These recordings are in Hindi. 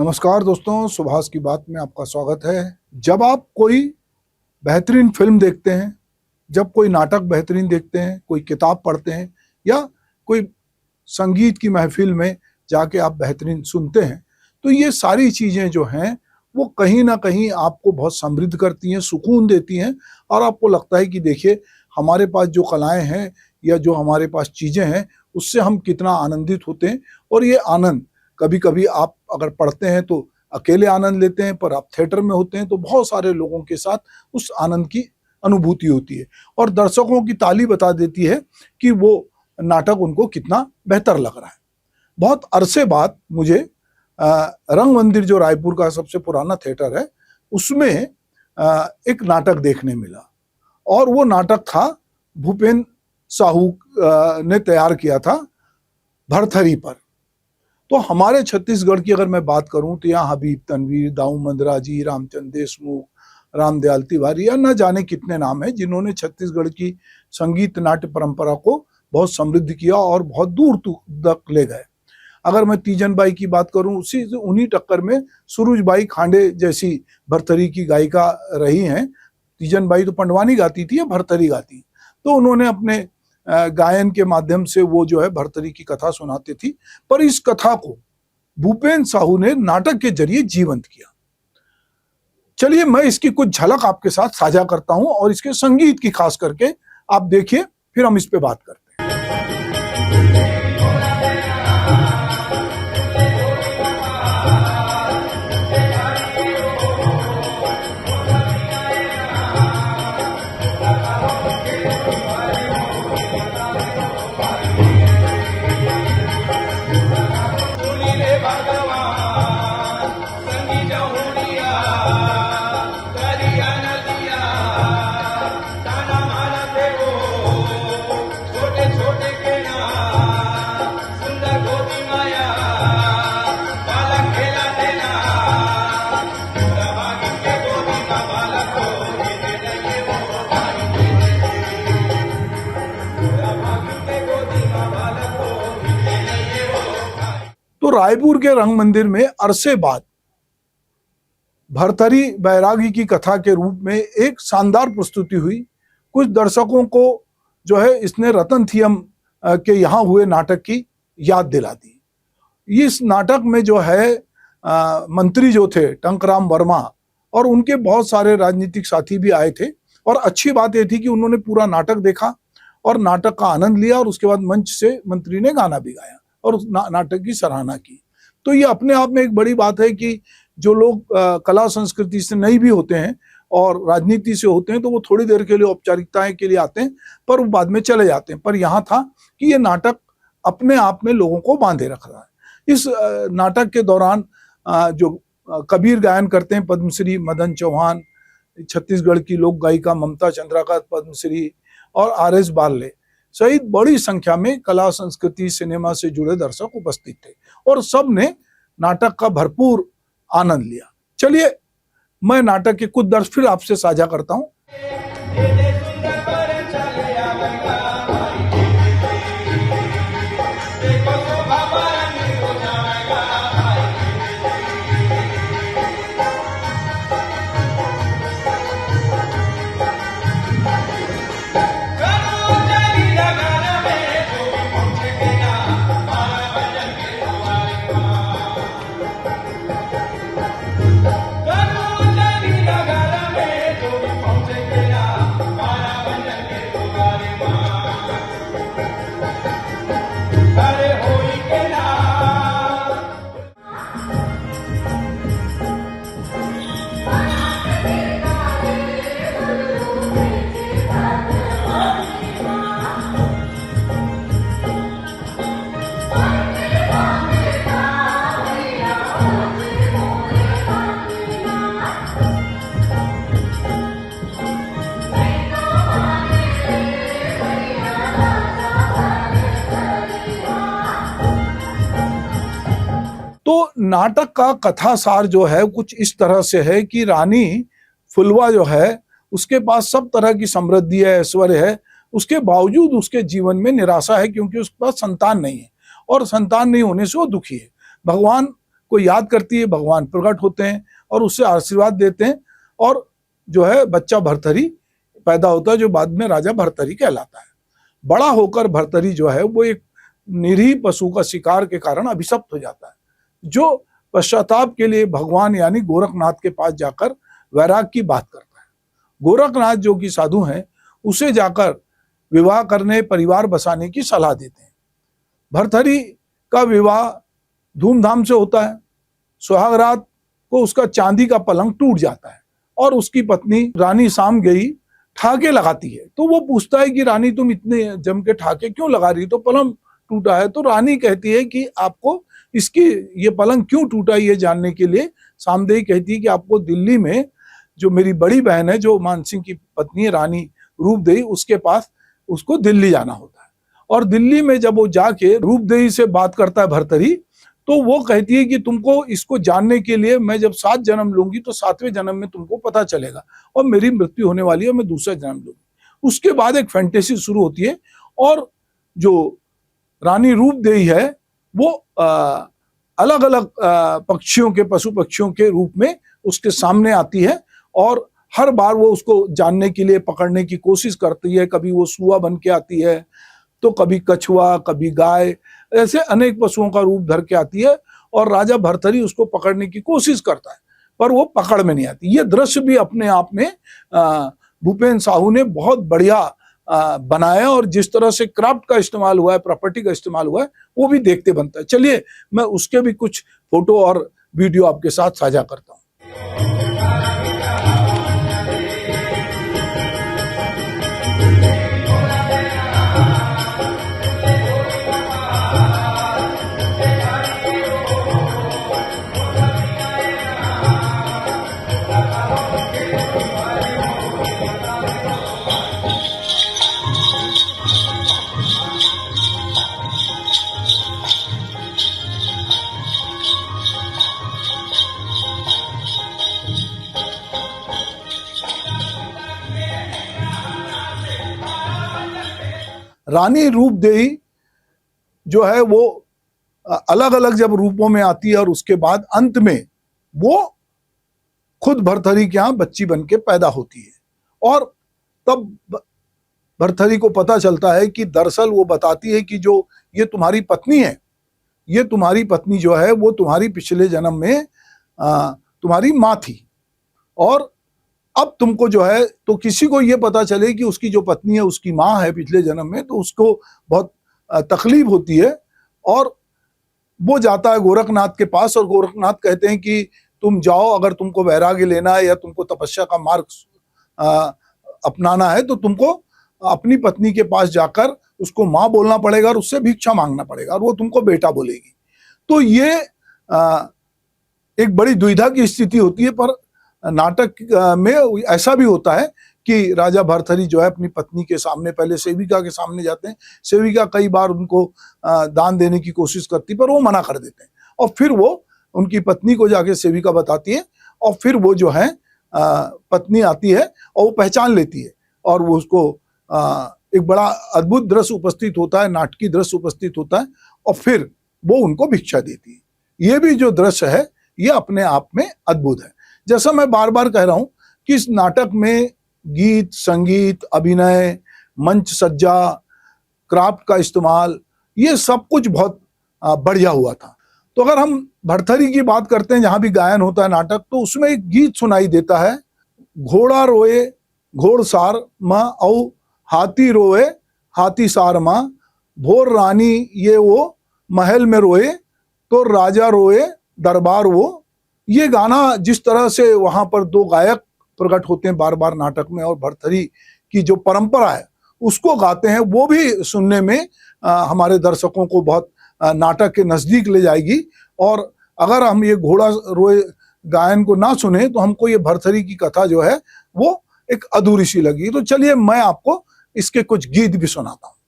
नमस्कार दोस्तों, सुभाष की बात में आपका स्वागत है। जब आप कोई बेहतरीन फिल्म देखते हैं, जब कोई नाटक बेहतरीन देखते हैं, कोई किताब पढ़ते हैं या कोई संगीत की महफिल में जाके आप बेहतरीन सुनते हैं, तो ये सारी चीज़ें जो हैं वो कहीं ना कहीं आपको बहुत समृद्ध करती हैं, सुकून देती हैं और आपको लगता है कि देखिए हमारे पास जो कलाएं हैं या जो हमारे पास चीज़ें हैं उससे हम कितना आनंदित होते हैं। और ये आनंद कभी कभी आप अगर पढ़ते हैं तो अकेले आनंद लेते हैं, पर आप थिएटर में होते हैं तो बहुत सारे लोगों के साथ उस आनंद की अनुभूति होती है और दर्शकों की ताली बता देती है कि वो नाटक उनको कितना बेहतर लग रहा है। बहुत अरसे बाद मुझे रंग मंदिर, जो रायपुर का सबसे पुराना थिएटर है, उसमें एक नाटक देखने मिला और वो नाटक था भूपेन साहू ने तैयार किया था भरथरी पर। तो हमारे छत्तीसगढ़ की अगर मैं बात करूं तो यहाँ हबीब तनवीर, दाऊ मंदरा जी, रामचंद्र देशमुख, रामदयाल तिवारी या न जाने कितने नाम हैं जिन्होंने छत्तीसगढ़ की संगीत नाट्य परंपरा को बहुत समृद्ध किया और बहुत दूर तक ले गए। अगर मैं तीजन बाई की बात करूं, उन्हीं टक्कर में सुरुज बाई खांडे जैसी भरथरी की गायिका रही हैं। तीजन बाई तो पंडवानी गाती थी या भरथरी गाती, तो उन्होंने अपने गायन के माध्यम से वो जो है भरथरी की कथा सुनाती थी। पर इस कथा को भूपेन साहू ने नाटक के जरिए जीवंत किया। चलिए मैं इसकी कुछ झलक आपके साथ साझा करता हूं और इसके संगीत की खास करके आप देखिए, फिर हम इस पे बात करते हैं। तो रायपुर के रंग मंदिर में अरसे बाद भरथरी बैरागी की कथा के रूप में एक शानदार प्रस्तुति हुई। कुछ दर्शकों को जो है इसने रतन थियम के यहाँ हुए नाटक की याद दिला दी। इस नाटक में जो है मंत्री जो थे टंकराम वर्मा और उनके बहुत सारे राजनीतिक साथी भी आए थे। और अच्छी बात यह थी कि उन्होंने पूरा नाटक देखा और नाटक का आनंद लिया और उसके बाद मंच से मंत्री ने गाना भी गाया और उस नाटक की सराहना की। तो ये अपने आप में एक बड़ी बात है कि जो लोग कला संस्कृति से नहीं भी होते हैं और राजनीति से होते हैं तो वो थोड़ी देर के लिए औपचारिकताएं के लिए आते हैं पर वो बाद में चले जाते हैं। पर यहाँ था कि ये नाटक अपने आप में लोगों को बांधे रख रहा है। इस नाटक के दौरान जो कबीर गायन करते हैं पद्मश्री मदन चौहान, छत्तीसगढ़ की लोक गायिका ममता चंद्राकर पद्मश्री और आर.एस. बारले सहित बड़ी संख्या में कला संस्कृति सिनेमा से जुड़े दर्शक उपस्थित थे और सब ने नाटक का भरपूर आनंद लिया। चलिए मैं नाटक के कुछ दृश्य फिर आपसे साझा करता हूं। तो नाटक का कथासार जो है कुछ इस तरह से है कि रानी फुलवा जो है उसके पास सब तरह की समृद्धि है, ऐश्वर्य है, उसके बावजूद उसके जीवन में निराशा है क्योंकि उसके पास संतान नहीं है और संतान नहीं होने से वो दुखी है। भगवान को याद करती है, भगवान प्रकट होते हैं और उससे आशीर्वाद देते हैं, और जो है बच्चा भर्तरी पैदा होता है, जो बाद में राजा भर्तरी कहलाता है। बड़ा होकर भर्तरी जो है वो एक निरीह पशु का शिकार के कारण अभिशप्त हो जाता है, जो पश्चाताप के लिए भगवान यानी गोरखनाथ के पास जाकर वैराग की बात करता है। गोरखनाथ जो कि साधु हैं, उसे जाकर विवाह करने, परिवार बसाने की सलाह देते हैं। भर्तरी का विवाह धूमधाम से होता है। सुहागरात को उसका चांदी का पलंग टूट जाता है और उसकी पत्नी रानी सामगई ठाके लगाती है। तो वो पूछता है कि रानी तुम इतने जम के ठाके क्यों लगा रही, तो पलंग टूटा है। तो रानी कहती है कि आपको इसकी ये पलंग क्यों टूटा ये जानने के लिए सामदेई कहती है कि आपको दिल्ली में जो मेरी बड़ी बहन है, जो मानसिंह की पत्नी है रानी रूपदेई, उसके पास उसको दिल्ली जाना होता है। और दिल्ली में जब वो जाके रूपदेई से बात करता है भर्तरी, तो वो कहती है कि तुमको इसको जानने के लिए मैं जब 7 जन्म लूंगी तो 7वें जन्म में तुमको पता चलेगा और मेरी मृत्यु होने वाली है, मैं दूसरा जन्म लूंगी। उसके बाद एक फैंटेसी शुरू होती है और जो रानी रूपदेई है वो अलग अलग पक्षियों के, पशु पक्षियों के रूप में उसके सामने आती है और हर बार वो उसको जानने के लिए पकड़ने की कोशिश करती है। कभी वो सुआ बन के आती है, तो कभी कछुआ, कभी गाय, ऐसे अनेक पशुओं का रूप धर के आती है और राजा भर्तरी उसको पकड़ने की कोशिश करता है, पर वो पकड़ में नहीं आती। ये दृश्य भी अपने आप में भूपेन साहू ने बहुत बढ़िया बनाया और जिस तरह से क्राफ्ट का इस्तेमाल हुआ है, प्रॉपर्टी का इस्तेमाल हुआ है, वो भी देखते बनता है। चलिए मैं उसके भी कुछ फोटो और वीडियो आपके साथ साझा करता हूँ। रानी रूपदेई जो है वो अलग अलग जब रूपों में आती है और उसके बाद अंत में वो खुद भर्तरी के यहाँ बच्ची बन के पैदा होती है। और तब भर्तरी को पता चलता है कि दरअसल वो बताती है कि जो ये तुम्हारी पत्नी है, ये तुम्हारी पत्नी जो है वो तुम्हारी पिछले जन्म में तुम्हारी माँ थी, और अब तुमको जो है, तो किसी को ये पता चले कि उसकी जो पत्नी है उसकी माँ है पिछले जन्म में, तो उसको बहुत तकलीफ होती है और वो जाता है गोरखनाथ के पास और गोरखनाथ कहते हैं कि तुम जाओ, अगर तुमको वैराग्य लेना है या तुमको तपस्या का मार्ग अपनाना है तो तुमको अपनी पत्नी के पास जाकर उसको माँ बोलना पड़ेगा और उससे भिक्षा मांगना पड़ेगा और वो तुमको बेटा बोलेगी। तो ये एक बड़ी दुविधा की स्थिति होती है, पर नाटक में ऐसा भी होता है कि राजा भर्तरी जो है अपनी पत्नी के सामने पहले सेविका के सामने जाते हैं। सेविका कई बार उनको दान देने की कोशिश करती पर वो मना कर देते हैं और फिर वो उनकी पत्नी को जाके सेविका बताती है और फिर वो जो है पत्नी आती है और वो पहचान लेती है और वो उसको एक बड़ा अद्भुत दृश्य उपस्थित होता है, नाटकीय दृश्य उपस्थित होता है और फिर वो उनको भिक्षा देती है। ये भी जो दृश्य है ये अपने आप में अद्भुत है। जैसा मैं बार बार कह रहा हूं कि इस नाटक में गीत, संगीत, अभिनय, मंच सज्जा, क्राफ्ट का इस्तेमाल, ये सब कुछ बहुत बढ़िया हुआ था। तो अगर हम भर्तरी की बात करते हैं, जहां भी गायन होता है नाटक, तो उसमें एक गीत सुनाई देता है, घोड़ा रोए घोड़सार माँ औ हाथी रोए हाथी सार माँ, भोर रानी ये वो महल में रोए तो राजा रोए दरबार वो। ये गाना जिस तरह से वहां पर दो गायक प्रकट होते हैं बार बार नाटक में और भर्तरी की जो परंपरा है उसको गाते हैं, वो भी सुनने में हमारे दर्शकों को बहुत नाटक के नजदीक ले जाएगी। और अगर हम ये घोड़ा रोए गायन को ना सुने तो हमको ये भर्तरी की कथा जो है वो एक अधूरी सी लगी। तो चलिए मैं आपको इसके कुछ गीत भी सुनाता हूँ।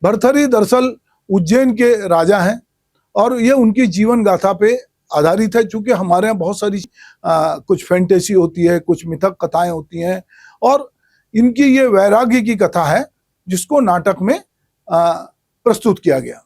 भर्तृहरि दरअसल उज्जैन के राजा हैं और ये उनकी जीवन गाथा पे आधारित है। चूंकि हमारे यहाँ बहुत सारी कुछ फैंटेसी होती है, कुछ मिथक कथाएं होती हैं और इनकी ये वैराग्य की कथा है जिसको नाटक में प्रस्तुत किया गया।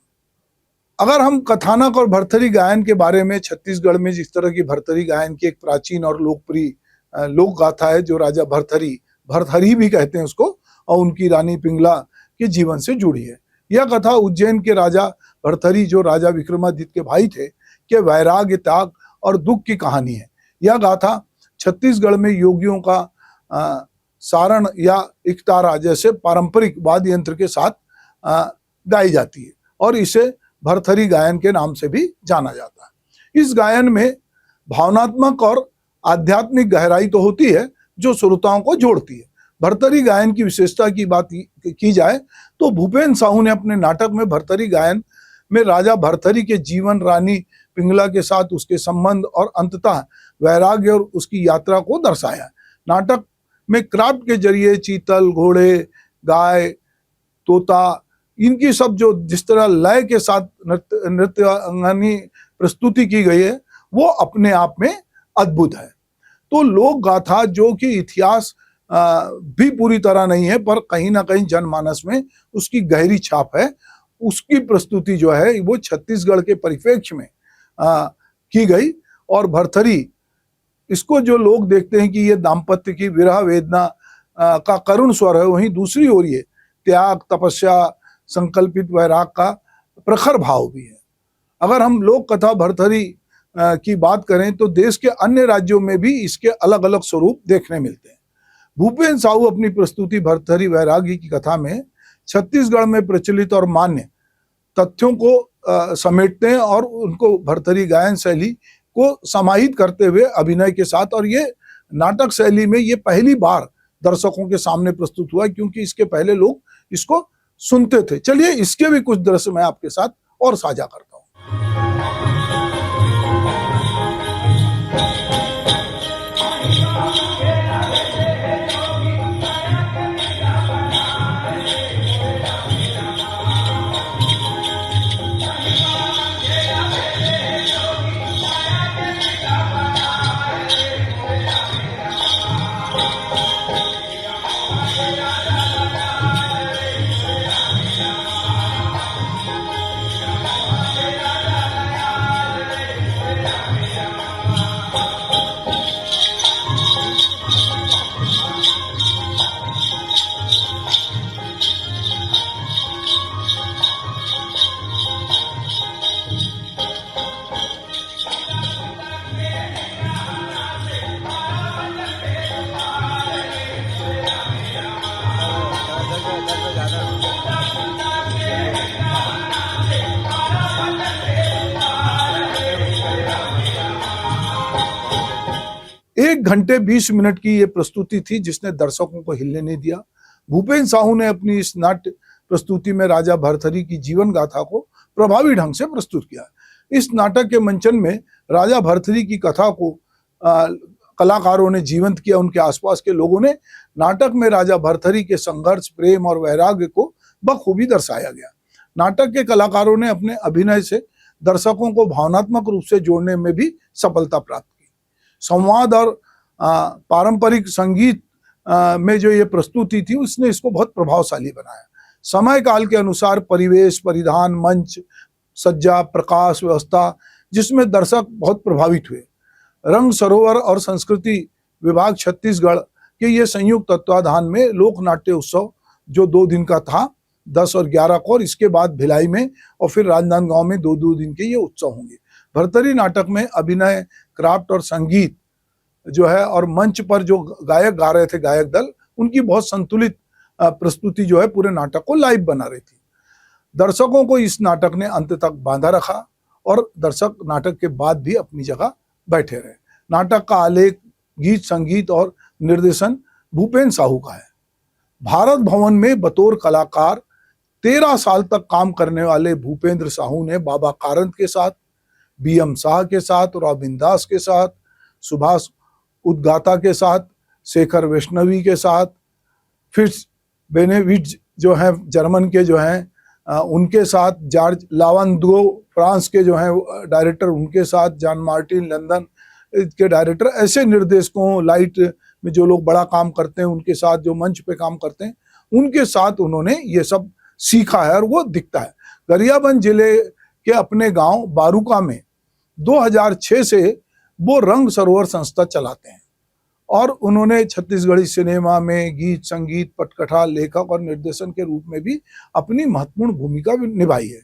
अगर हम कथानक और भर्तृहरि गायन के बारे में, छत्तीसगढ़ में जिस तरह की भर्तृहरि गायन की एक प्राचीन और लोकप्रिय लोक गाथा है जो राजा भर्तृहरि भी कहते हैं उसको, और उनकी रानी पिंगला के जीवन से जुड़ी है। यह कथा उज्जैन के राजा भर्तृहरि, जो राजा विक्रमादित्य के भाई थे, के वैराग्य, त्याग और दुख की कहानी है। यह गाथा छत्तीसगढ़ में योगियों का सारण या इकतारा जैसे पारंपरिक वाद्य यंत्र के साथ गाई जाती है और इसे भर्तृहरि गायन के नाम से भी जाना जाता है। इस गायन में भावनात्मक और आध्यात्मिक गहराई तो होती है जो श्रोताओं को जोड़ती है। भर्तृहरि गायन की विशेषता की बात की जाए तो भूपेन्द्र साहू ने अपने नाटक में भर्तृहरि गायन में राजा भर्तृहरि के जीवन, रानी पिंगला के साथ उसके संबंध और अंततः वैराग्य और उसकी यात्रा को दर्शाया। नाटक में क्राफ्ट के जरिए चीतल, घोड़े, गाय, तोता, इनकी सब जो जिस तरह लय के साथ नृत्यांगनी प्रस्तुति की गई है वो अपने आप में अद्भुत है। तो लोक गाथा जो कि इतिहास भी पूरी तरह नहीं है पर कहीं ना कहीं जनमानस में उसकी गहरी छाप है, उसकी प्रस्तुति जो है वो छत्तीसगढ़ के परिप्रेक्ष्य में की गई। और भर्तृहरि इसको जो लोग देखते हैं कि ये दाम्पत्य की विरह वेदना का करुण स्वर है, वहीं दूसरी ओर ये त्याग, तपस्या, संकल्पित वैराग का प्रखर भाव भी है। अगर हम लोक कथा भर्तृहरि की बात करें तो देश के अन्य राज्यों में भी इसके अलग अलग स्वरूप देखने मिलते हैं। भूपेन्द्र साहू अपनी प्रस्तुति भर्तृहरि वैराग्य की कथा में छत्तीसगढ़ में प्रचलित और मान्य तथ्यों को समेटते हैं और उनको भर्तृहरि गायन शैली को समाहित करते हुए अभिनय के साथ, और ये नाटक शैली में ये पहली बार दर्शकों के सामने प्रस्तुत हुआ क्योंकि इसके पहले लोग इसको सुनते थे। चलिए इसके भी कुछ दृश्य मैं आपके साथ और साझा करता हूं। एक घंटे 20 मिनट की ये प्रस्तुति थी जिसने दर्शकों को हिलने नहीं दिया। भूपेन्द्र साहू ने अपनी इस नाट्य प्रस्तुति में राजा भर्तृहरि की जीवन गाथा को प्रभावी ढंग से प्रस्तुत किया। इस नाटक के मंचन में राजा भर्तृहरि की कथा को कलाकारों ने जीवंत किया। उनके आसपास के लोगों ने नाटक में राजा भर्तृहरि के संघर्ष, प्रेम और वैराग्य को बखूबी दर्शाया गया। नाटक के कलाकारों ने अपने अभिनय से दर्शकों को भावनात्मक रूप से जोड़ने में भी सफलता प्राप्त की। संवाद और पारंपरिक संगीत में जो ये प्रस्तुति थी उसने इसको बहुत प्रभावशाली बनाया। समय काल के अनुसार परिवेश, परिधान, मंच, सज्जा, प्रकाश व्यवस्था जिसमें दर्शक बहुत प्रभावित हुए। रंग सरोवर और संस्कृति विभाग छत्तीसगढ़ के ये संयुक्त तत्वाधान में लोक नाट्य उत्सव जो 2 दिन का था, 10 और 11 को, और इसके बाद भिलाई में और फिर राजनांदगांव में 2 दिन के ये उत्सव होंगे। भर्तृहरि नाटक में अभिनय, क्राफ्ट और संगीत जो है और मंच पर जो गायक गा रहे थे, गायक दल, उनकी बहुत संतुलित प्रस्तुति जो है पूरे नाटक को लाइव बना रही थी। दर्शकों को इस नाटक ने अंत तक बांधा रखा और दर्शक नाटक के बाद भी अपनी जगह बैठे रहे। नाटक का आलेख, गीत, संगीत और निर्देशन भूपेन्द्र साहू का है। भारत भवन में बतौर कलाकार 13 साल तक काम करने वाले भूपेन्द्र साहू ने बाबा कारंत के साथ, BM शाह के साथ, रॉबिन दास के साथ, सुभाष उद्गाता के साथ, शेखर वैष्णवी के साथ, फिर बेनेविट जो है जर्मन के जो हैं उनके साथ जॉर्ज लावांदो फ्रांस के जो हैं डायरेक्टर, उनके साथ जॉन मार्टिन लंदन के डायरेक्टर, ऐसे निर्देशकों, लाइट में जो लोग बड़ा काम करते हैं उनके साथ, जो मंच पे काम करते हैं उनके साथ उन्होंने ये सब सीखा है और वो दिखता है। गरियाबंद जिले के अपने गांव बारूका में 2006 से वो रंग सरोवर संस्था चलाते हैं और उन्होंने छत्तीसगढ़ी सिनेमा में गीत, संगीत, पटकथा, लेखक और निर्देशन के रूप में भी अपनी महत्वपूर्ण भूमिका निभाई है।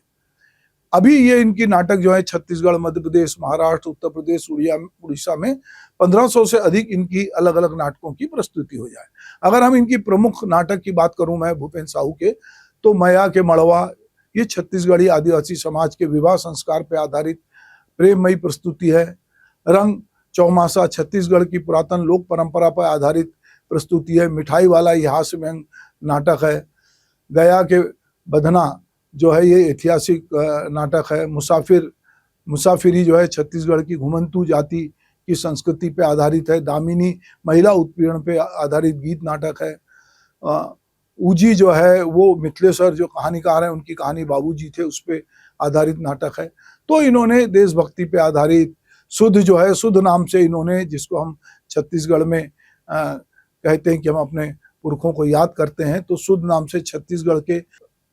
अभी ये इनकी नाटक जो है छत्तीसगढ़, मध्य प्रदेश, महाराष्ट्र, उत्तर प्रदेश, उड़ीसा में 1500 से अधिक इनकी अलग अलग नाटकों की प्रस्तुति हो जाए। अगर हम इनकी प्रमुख नाटक की बात करूं मैं भूपेन साहू के, तो मया के मड़वा, ये छत्तीसगढ़ी आदिवासी समाज के विवाह संस्कार पर आधारित प्रेममयी प्रस्तुति है। रंग चौमासा छत्तीसगढ़ की पुरातन लोक परंपरा पर आधारित प्रस्तुति है। मिठाई वाला ये हास्य व्यंग नाटक है। गया के बधना जो है ये ऐतिहासिक नाटक है। मुसाफिरी जो है छत्तीसगढ़ की घुमंतू जाति की संस्कृति पे आधारित है। दामिनी महिला उत्पीड़न पे आधारित गीत नाटक है। ऊजी जो है वो मिथिलेश्वर जो कहानीकार हैं, उनकी कहानी बाबूजी थे, उस पे आधारित नाटक है। तो इन्होंने देशभक्ति पे आधारित शुद्ध जो है, शुद्ध नाम से इन्होंने, जिसको हम छत्तीसगढ़ में कहते हैं कि हम अपने पुरखों को याद करते हैं, तो शुद्ध नाम से छत्तीसगढ़ के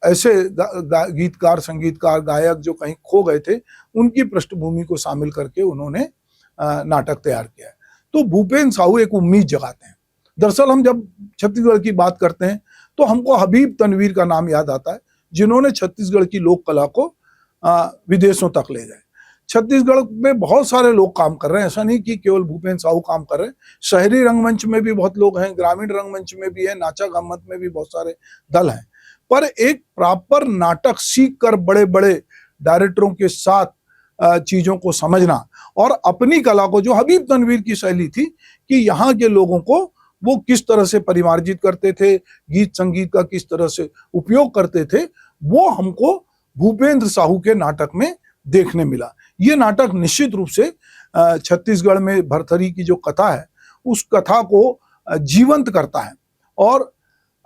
ऐसे गीतकार, संगीतकार, गायक जो कहीं खो गए थे, उनकी पृष्ठभूमि को शामिल करके उन्होंने नाटक तैयार किया है। तो भूपेन साहू एक उम्मीद जगाते हैं। दरअसल हम जब छत्तीसगढ़ की बात करते हैं तो हमको हबीब तनवीर का नाम याद आता है, जिन्होंने छत्तीसगढ़ की लोक कला को विदेशों तक ले गए। छत्तीसगढ़ में बहुत सारे लोग काम कर रहे हैं, ऐसा नहीं कि केवल भूपेन साहू काम कर रहे हैं। शहरी रंगमंच में भी बहुत लोग हैं, ग्रामीण रंगमंच में भी है, नाचा गम्मत में भी बहुत सारे दल हैं। पर एक प्रॉपर नाटक सीख कर बड़े बड़े डायरेक्टरों के साथ चीजों को समझना और अपनी कला को, जो हबीब तनवीर की शैली थी कि यहाँ के लोगों को वो किस तरह से परिमार्जित करते थे, गीत संगीत का किस तरह से उपयोग करते थे, वो हमको भूपेंद्र साहू के नाटक में देखने मिला। ये नाटक निश्चित रूप से छत्तीसगढ़ में भरथरी की जो कथा है उस कथा को जीवंत करता है। और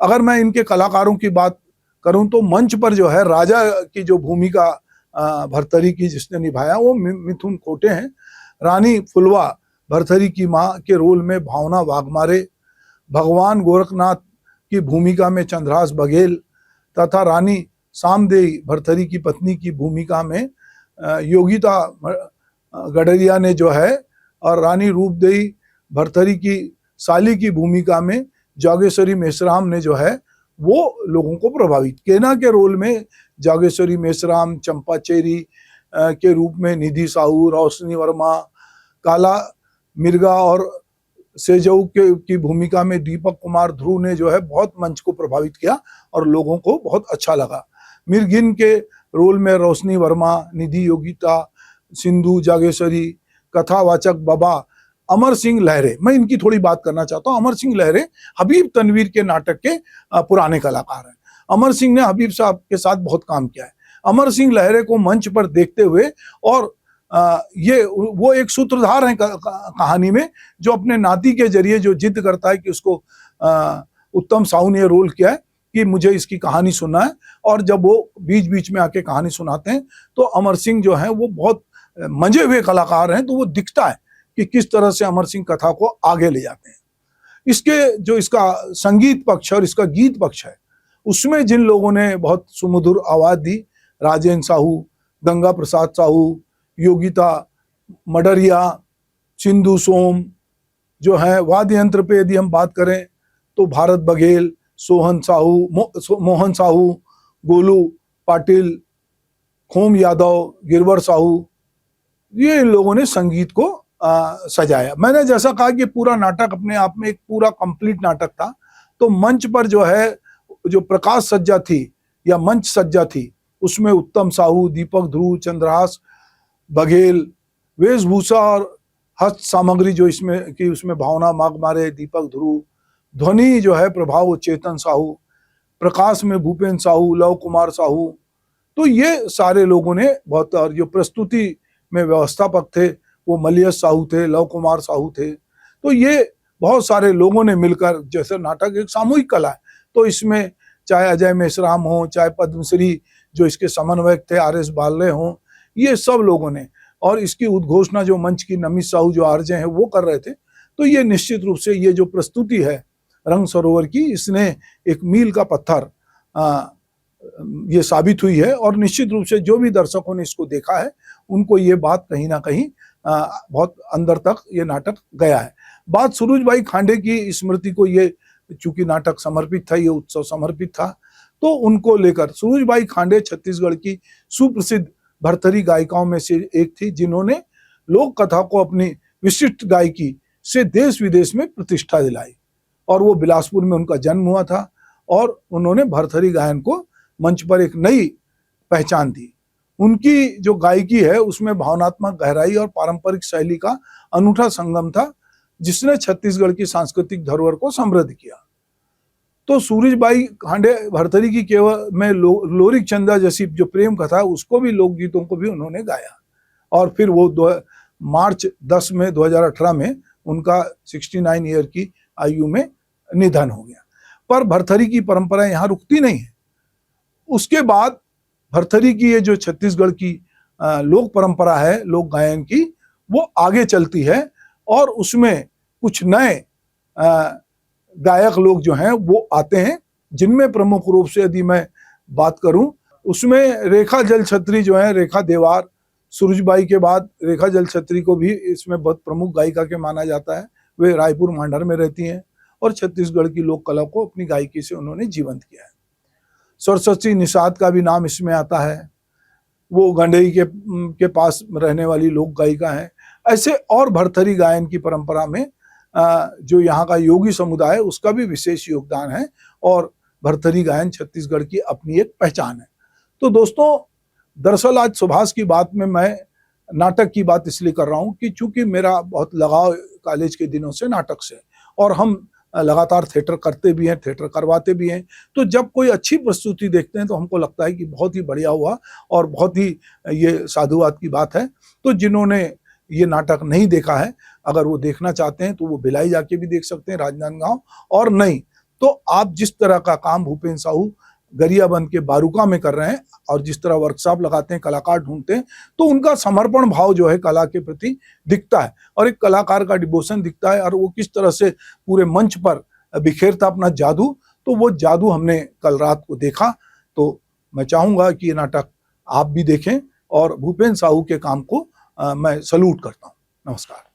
अगर मैं इनके कलाकारों की बात करूं तो मंच पर जो है राजा की जो भूमिका भरथरी की जिसने निभाया वो मिथुन खोटे हैं। रानी फुलवा भरथरी की माँ के रोल में भावना वाघमारे, भगवान गोरखनाथ की भूमिका में चंद्रहास बघेल तथा रानी सामदेई भरथरी की पत्नी की भूमिका में योगिता गडरिया ने जो है, और रानी रूपदेई भरथरी की साली की भूमिका में जागेश्वरी मेश्राम ने जो है वो लोगों को प्रभावित। केना के रोल में जागेश्वरी मेश्राम, चंपा चेरी के रूप में निधि साहू, रोशनी वर्मा, काला मिर्गा और सेजऊ की भूमिका में दीपक कुमार ध्रुव ने जो है बहुत मंच को प्रभावित किया और लोगों को बहुत अच्छा लगा। मिर्गिन के रोल में रोशनी वर्मा, निधि योगिता, सिंधु जागेश्वरी, कथावाचक बाबा अमर सिंह लहरे। मैं इनकी थोड़ी बात करना चाहता हूँ। अमर सिंह लहरे हबीब तनवीर के नाटक के पुराने कलाकार हैं। अमर सिंह ने हबीब साहब के साथ बहुत काम किया है। अमर सिंह लहरे को मंच पर देखते हुए, और ये वो एक सूत्रधार हैं कहानी में, जो अपने नाती के जरिए जो जिद करता है कि उसको उत्तम साहू ने रोल किया है कि मुझे इसकी कहानी सुनना है, और जब वो बीच बीच में आके कहानी सुनाते हैं तो अमर सिंह जो है वो बहुत मंजे हुए कलाकार हैं। तो वो दिखता है कि किस तरह से अमर सिंह कथा को आगे ले जाते हैं। इसके जो इसका संगीत पक्ष और इसका गीत पक्ष है, उसमें जिन लोगों ने बहुत सुमधुर आवाज दी, राजेंद्र साहू, गंगा प्रसाद साहू, योगिता मडरिया, सिंधु सोम जो है। वाद्य यंत्र पे यदि हम बात करें तो भारत बघेल, सोहन साहू, मोहन साहू, गोलू पाटिल, खोम यादव, गिरवर साहू, ये इन लोगों ने संगीत को सजाया। मैंने जैसा कहा कि पूरा नाटक अपने आप में एक पूरा कंप्लीट नाटक था। तो मंच पर जो है जो प्रकाश सज्जा थी या मंच सज्जा थी, उसमें उत्तम साहू, दीपक ध्रुव, चंद्रहास बघेल, वेशभूषा और हस्त सामग्री जो इसमें कि उसमें भावना वाघमारे, दीपक ध्रुव, ध्वनि जो है प्रभाव चेतन साहू, प्रकाश में भूपेन साहू, लव कुमार साहू। तो ये सारे लोगों ने बहुत, और जो प्रस्तुति में व्यवस्थापक थे वो मलियस साहू थे, लव कुमार साहू थे। तो ये बहुत सारे लोगों ने मिलकर, जैसे नाटक एक सामूहिक कला है, तो इसमें चाहे अजय मेश्राम हो, चाहे पद्मश्री जो इसके समन्वयक थे RS बाल्ले हों, ये सब लोगों ने, और इसकी उद्घोषणा जो मंच की नमित साहू जो आरजे हैं वो कर रहे थे। तो ये निश्चित रूप से ये जो प्रस्तुति है रंग सरोवर की, इसने एक मील का पत्थर ये साबित हुई है। और निश्चित रूप से जो भी दर्शकों ने इसको देखा है उनको ये बात कहीं ना कहीं बहुत अंदर तक ये नाटक गया है। बात सुरुजबाई खांडे की स्मृति को, ये चूंकि नाटक समर्पित था, ये उत्सव समर्पित था, तो उनको लेकर सुरुजबाई खांडे छत्तीसगढ़ की सुप्रसिद्ध भरथरी गायिकाओं में से एक थी, जिन्होंने लोक कथा को अपनी विशिष्ट गायकी से देश विदेश में प्रतिष्ठा दिलाई। और वो बिलासपुर में उनका जन्म हुआ था और उन्होंने भरथरी गायन को मंच पर एक नई पहचान दी। उनकी जो गायकी है उसमें भावनात्मक गहराई और पारंपरिक शैली का अनूठा संगम था, जिसने छत्तीसगढ़ की सांस्कृतिक धरोहर को समृद्ध किया। तो सूरजबाई खांडे भरथरी की केवल में लोरिक चंदा जैसी जो प्रेम कथा है उसको भी, लोकगीतों को भी उन्होंने गाया। और फिर वो मार्च 10 में 2018 में उनका 69 ईयर की आयु में निधन हो गया। पर भरथरी की परंपरा यहाँ रुकती नहीं है। उसके बाद भरथरी की ये जो छत्तीसगढ़ की लोक परंपरा है लोक गायन की, वो आगे चलती है और उसमें कुछ नए गायक लोग जो हैं वो आते हैं, जिनमें प्रमुख रूप से यदि मैं बात करूं उसमें रेखा जलछत्री जो है, रेखा देवार, सुरजबाई के बाद रेखा जलछत्री को भी इसमें बहुत प्रमुख गायिका के माना जाता है। वे रायपुर मांडर में रहती हैं और छत्तीसगढ़ की लोक कला को अपनी गायकी से उन्होंने जीवंत किया है। सरस्वती निषाद का भी नाम इसमें आता है, वो गंडई के पास रहने वाली लोक गायिका है। ऐसे और भरथरी गायन की परंपरा में जो यहाँ का योगी समुदाय है उसका भी विशेष योगदान है और भरथरी गायन छत्तीसगढ़ की अपनी एक पहचान है। तो दोस्तों, दरअसल आज सुभाष की बात में मैं नाटक की बात इसलिए कर रहा हूँ कि चूंकि मेरा बहुत लगाव कॉलेज के दिनों से नाटक से, और हम लगातार थिएटर करते भी हैं, थिएटर करवाते भी हैं। तो जब कोई अच्छी प्रस्तुति देखते हैं तो हमको लगता है कि बहुत ही बढ़िया हुआ और बहुत ही ये साधुवाद की बात है। तो जिन्होंने ये नाटक नहीं देखा है, अगर वो देखना चाहते हैं तो वो भिलाई जाके भी देख सकते हैं, राजनांदगांव। और नहीं तो आप जिस तरह का काम भूपेन साहू गरियाबंद के बारूका में कर रहे हैं और जिस तरह वर्कशॉप लगाते हैं, कलाकार ढूंढते हैं, तो उनका समर्पण भाव जो है कला के प्रति दिखता है और एक कलाकार का डिवोशन दिखता है। और वो किस तरह से पूरे मंच पर बिखेरता अपना जादू, तो वो जादू हमने कल रात को देखा। तो मैं चाहूंगा कि ये नाटक आप भी देखें और भूपेन साहू के काम को मैं सल्यूट करता हूँ। नमस्कार।